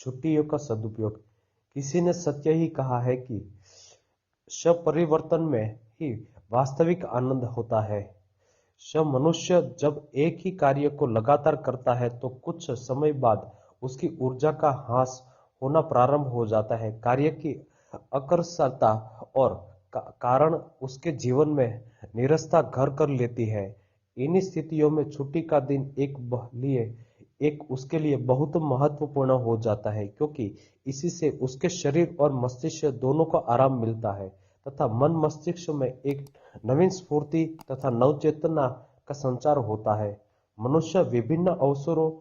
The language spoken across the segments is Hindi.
छुट्टियों का सदुपयोग। किसी ने सत्य ही कहा है कि स्वपरिवर्तन में ही वास्तविक आनंद होता है। मनुष्य जब एक ही कार्य को लगातार करता है तो कुछ समय बाद उसकी ऊर्जा का ह्रास होना प्रारंभ हो जाता है। कार्य की अकर्षता और कारण उसके जीवन में नीरसता घर कर लेती है। इन स्थितियों में छुट्टी का दिन उसके लिए बहुत महत्वपूर्ण हो जाता है, क्योंकि इसी से उसके शरीर और मस्तिष्क दोनों को आराम मिलता है तथा मन मस्तिष्क में एक नवीन स्फूर्ति तथा नवचेतना का संचार होता है। मनुष्य विभिन्न अवसरों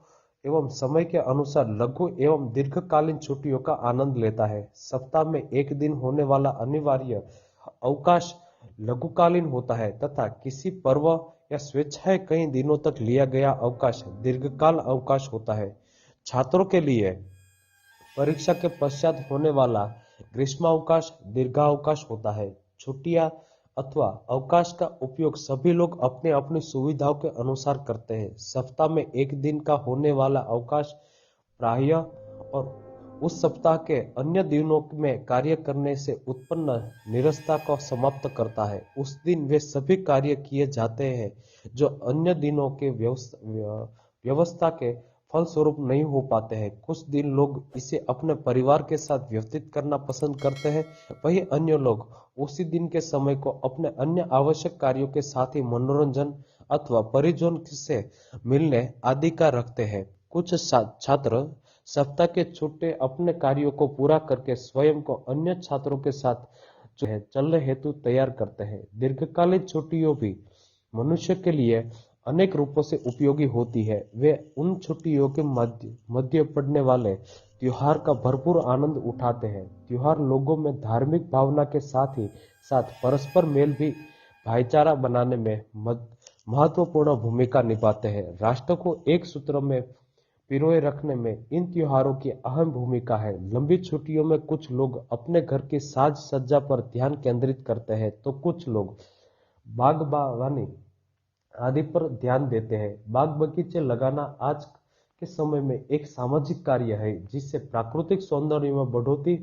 एवं समय के अनुसार लघु एवं दीर्घकालीन छुट्टियों का आनंद लेता है। सप्ताह में एक दिन होने वाला अनिवार्य अवकाश लघुकालीन होता है तथा किसी पर्व या स्वेच्छाएं कई दिनों तक लिया गया अवकाश दीर्घकाल अवकाश होता है। छात्रों के लिए परीक्षा के पश्चात होने वाला ग्रीष्मावकाश दीर्घावकाश होता है। छुट्टियां अथवा अवकाश का उपयोग सभी लोग अपने अपनी सुविधाओं के अनुसार करते हैं। सप्ताह में एक दिन का होने वाला अवकाश प्रायः और उस सप्ताह के अन्य दिनों में कार्य करने से उत्पन्न नीरसता को समाप्त करता है। उस दिन वे सभी कार्य किए जाते हैं जो अन्य दिनों के व्यवस्था के फलस्वरूप नहीं हो पाते हैं। कुछ दिन लोग इसे अपने परिवार के साथ व्यतीत करना पसंद करते हैं, वहीं अन्य लोग उसी दिन के समय को अपने अन्य आवश्यक कार्यों के साथ ही मनोरंजन अथवा परिजन से मिलने आदि का रखते हैं। कुछ छात्र सप्ताह के छुट्टे अपने कार्यों को पूरा करके स्वयं को अन्य छात्रों के साथ जो है चलने हेतु तैयार करते हैं। दीर्घकालीन छुट्टियों भी मनुष्य के लिए अनेक रूपों से उपयोगी होती है। वे उन छुट्टियों के मध्य पड़ने वाले त्योहार का भरपूर आनंद उठाते हैं। त्योहार लोगों में धार्मिक भावना के साथ ही साथ परस्पर मेल भी भाईचारा बनाने में महत्वपूर्ण भूमिका निभाते हैं। राष्ट्र को एक सूत्र में पिरोए रखने में इन त्योहारों की अहम भूमिका है। लंबी छुट्टियों में कुछ लोग अपने घर की साज सज्जा पर ध्यान केंद्रित करते हैं तो कुछ लोग बागबानी आदि पर ध्यान देते हैं। बाग बगीचे लगाना आज के समय में एक सामाजिक कार्य है जिससे प्राकृतिक सौंदर्य में बढ़ोतरी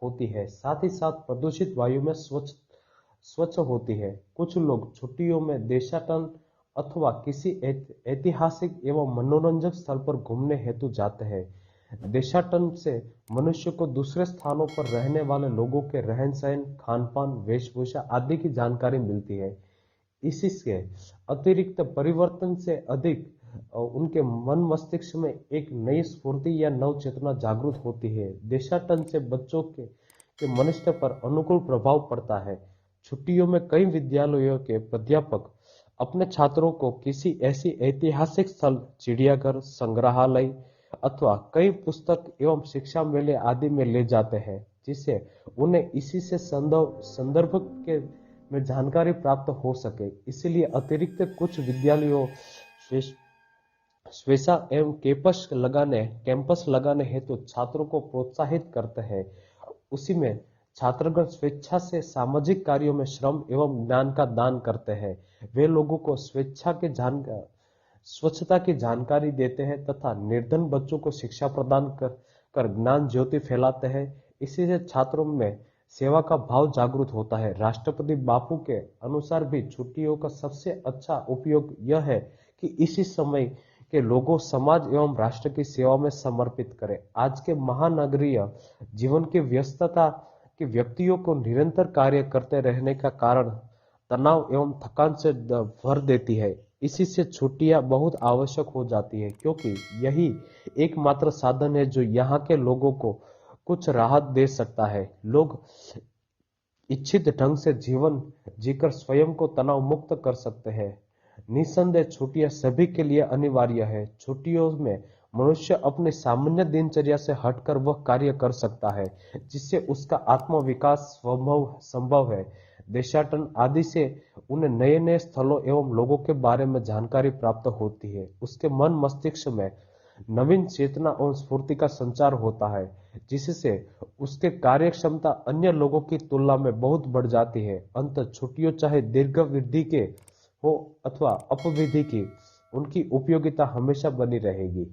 होती है, साथ ही साथ प्रदूषित वायु में स्वच्छ होती है। कुछ लोग छुट्टियों में देशाटन अथवा किसी ऐतिहासिक एवं मनोरंजक स्थल पर घूमने हेतु जाते हैं। देशाटन से मनुष्य को दूसरे स्थानों पर रहने वाले लोगों के रहन सहन, खान पान, वेशभूषा आदि की जानकारी मिलती है। इसी से अतिरिक्त परिवर्तन से अधिक उनके मन मस्तिष्क में एक नई स्फूर्ति या नव चेतना जागृत होती है। देशाटन से बच्चों के मनुष्य पर अनुकूल प्रभाव पड़ता है। छुट्टियों में कई विद्यालयों के प्राध्यापक अपने छात्रों को किसी ऐसी ऐतिहासिक स्थल, चिड़ियाघर, संग्रहालय अथवा कई पुस्तक एवं शिक्षा मेले आदि में ले जाते हैं, जिससे उन्हें इसी से संदर्भ के में जानकारी प्राप्त हो सके। इसलिए अतिरिक्त कुछ विद्यालयों स्वेच्छा एवं कैंपस लगाने हेतु छात्रों को प्रोत्साहित करते हैं। उसी में छात्रगण स्वेच्छा से सामाजिक कार्यों में श्रम एवं ज्ञान का दान करते हैं। वे लोगों को स्वच्छता की जानकारी देते हैं तथा निर्धन बच्चों को शिक्षा प्रदान कर ज्ञान ज्योति फैलाते हैं। इसी से छात्रों में सेवा का भाव जागृत होता है। राष्ट्रपति बापू के अनुसार भी छुट्टियों का सबसे अच्छा उपयोग यह है कि इसी समय के लोगों समाज एवं राष्ट्र की सेवा में समर्पित करें। आज के महानगरीय जीवन की व्यस्तता के व्यक्तियों को निरंतर कार्य करते रहने का कारण तनाव एवं थकान से भर देती है। इसी से छुट्टियां बहुत आवश्यक हो जाती है, क्योंकि यही एकमात्र साधन है जो यहाँ के लोगों को कुछ राहत दे सकता है। लोग इच्छित ढंग से जीवन जीकर स्वयं को तनाव मुक्त कर सकते हैं। निसंदेह छुट्टियां सभी के लिए अनिवार्य है। छुट्टियों में मनुष्य अपने सामान्य दिनचर्या से हटकर वह कार्य कर सकता है जिससे उसका आत्म विकास संभव है। देशाटन आदि से उन्हें नए नए स्थलों एवं लोगों के बारे में जानकारी प्राप्त होती है। उसके मन मस्तिष्क में नवीन चेतना और स्फूर्ति का संचार होता है, जिससे उसके कार्य क्षमता अन्य लोगों की तुलना में बहुत बढ़ जाती है। अंत छुट्टियों चाहे दीर्घावधि के हो अथवा अल्पावधि की, उनकी उपयोगिता हमेशा बनी रहेगी।